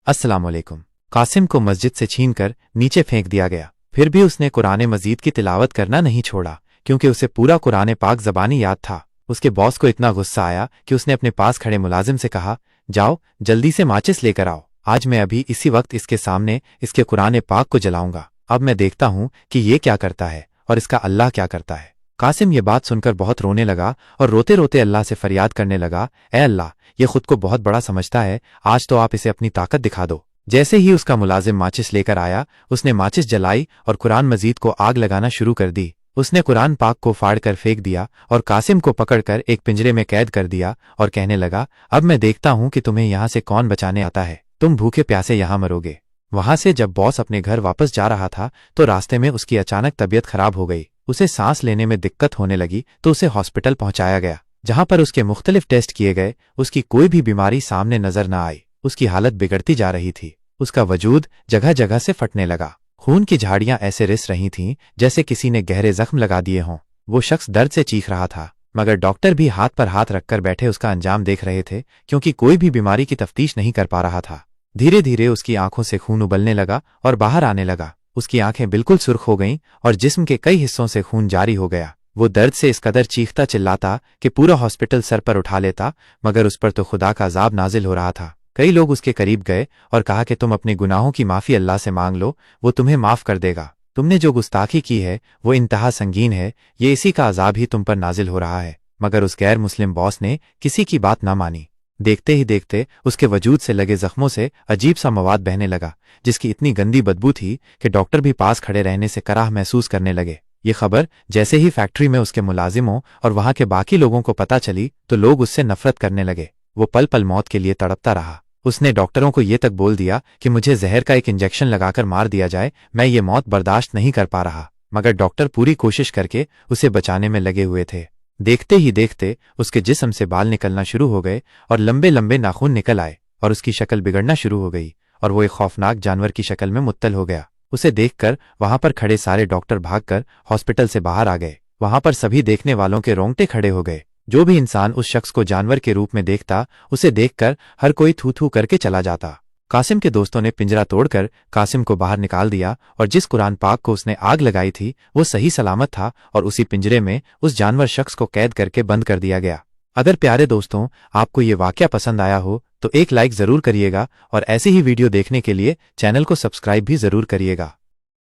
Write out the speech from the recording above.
अस्सलामुअलैकुम। कासिम को मस्जिद से छीनकर नीचे फेंक दिया गया। फिर भी उसने कुरान मजीद की तिलावत करना नहीं छोड़ा, क्योंकि उसे पूरा कुरान पाक ज़बानी याद था। उसके बॉस को इतना गुस्सा आया कि उसने अपने पास खड़े मुलाजिम से कहा, जाओ जल्दी से माचिस लेकर आओ, आज मैं अभी इसी वक्त इसके सामने इसके कुरान पाक को जलाऊंगा। अब मैं देखता हूं कि ये क्या करता है और इसका अल्लाह क्या करता है। कासिम ये बात सुनकर बहुत रोने लगा और रोते रोते अल्लाह से फरियाद करने लगा, ए अल्लाह, ये खुद को बहुत बड़ा समझता है, आज तो आप इसे अपनी ताकत दिखा दो। जैसे ही उसका मुलाजिम माचिस लेकर आया, उसने माचिस जलाई और कुरान मजीद को आग लगाना शुरू कर दी। उसने कुरान पाक को फाड़ कर फेंक दिया और कासिम को पकड़कर एक पिंजरे में कैद कर दिया और कहने लगा, अब मैं देखता हूं कि तुम्हें यहां से कौन बचाने आता है, तुम भूखे प्यासे यहां मरोगे। वहां से जब बॉस अपने घर वापस जा रहा था तो रास्ते में उसकी अचानक तबीयत खराब हो गई। उसे सांस लेने में दिक्कत होने लगी तो उसे हॉस्पिटल पहुंचाया गया, जहां पर उसके मुख्तलिफ टेस्ट किए गए। उसकी कोई भी बीमारी सामने नजर न आई। उसकी हालत बिगड़ती जा रही थी। उसका वजूद जगह जगह से फटने लगा। खून की झाड़ियां ऐसे रिस रही थीं जैसे किसी ने गहरे जख्म लगा दिए हों। वो शख्स दर्द से चीख रहा था, मगर डॉक्टर भी हाथ पर हाथ रखकर बैठे उसका अंजाम देख रहे थे, क्योंकि कोई भी बीमारी की तफ्तीश नहीं कर पा रहा था। धीरे धीरे उसकी आंखों से खून उबलने लगा और बाहर आने लगा। उसकी आंखें बिल्कुल सुर्ख हो गईं और जिस्म के कई हिस्सों से खून जारी हो गया। वो दर्द से इस कदर चीखता चिल्लाता कि पूरा हॉस्पिटल सर पर उठा लेता, मगर उस पर तो खुदा का अजाब नाजिल हो रहा था। कई लोग उसके करीब गए और कहा कि तुम अपने गुनाहों की माफी अल्लाह से मांग लो, वो तुम्हें माफ कर देगा। तुमने जो गुस्ताखी की है वो इंतहा संगीन है, ये इसी का अजाब ही तुम पर नाजिल हो रहा है। मगर उस गैर मुस्लिम बॉस ने किसी की बात ना मानी। देखते ही देखते उसके वजूद से लगे जख्मों से अजीब सा मवाद बहने लगा, जिसकी इतनी गंदी बदबू थी कि डॉक्टर भी पास खड़े रहने से कराह महसूस करने लगे। ये खबर जैसे ही फैक्ट्री में उसके मुलाजिमों और वहां के बाकी लोगों को पता चली तो लोग उससे नफरत करने लगे। वो पल पल मौत के लिए तड़पता रहा। उसने डॉक्टरों को ये तक बोल दिया कि मुझे जहर का एक इंजेक्शन लगाकर मार दिया जाए, मैं ये मौत बर्दाश्त नहीं कर पा रहा। मगर डॉक्टर पूरी कोशिश करके उसे बचाने में लगे हुए थे। देखते ही देखते उसके जिस्म से बाल निकलना शुरू हो गए और लंबे लंबे नाखून निकल आए और उसकी शक्ल बिगड़ना शुरू हो गई और वो एक खौफनाक जानवर की शक्ल में मुत्तल हो गया। उसे देखकर वहां पर खड़े सारे डॉक्टर भागकर हॉस्पिटल से बाहर आ गए। वहां पर सभी देखने वालों के रोंगटे खड़े हो गए। जो भी इंसान उस शख्स को जानवर के रूप में देखता, उसे देखकर हर कोई थू थू करके चला जाता। कासिम के दोस्तों ने पिंजरा तोड़कर कासिम को बाहर निकाल दिया और जिस कुरान पाक को उसने आग लगाई थी वो सही सलामत था और उसी पिंजरे में उस जानवर शख्स को कैद करके बंद कर दिया गया। अगर प्यारे दोस्तों आपको ये वाकया पसंद आया हो तो एक लाइक जरूर करिएगा और ऐसी ही वीडियो देखने के लिए चैनल को सब्सक्राइब भी जरूर करिएगा।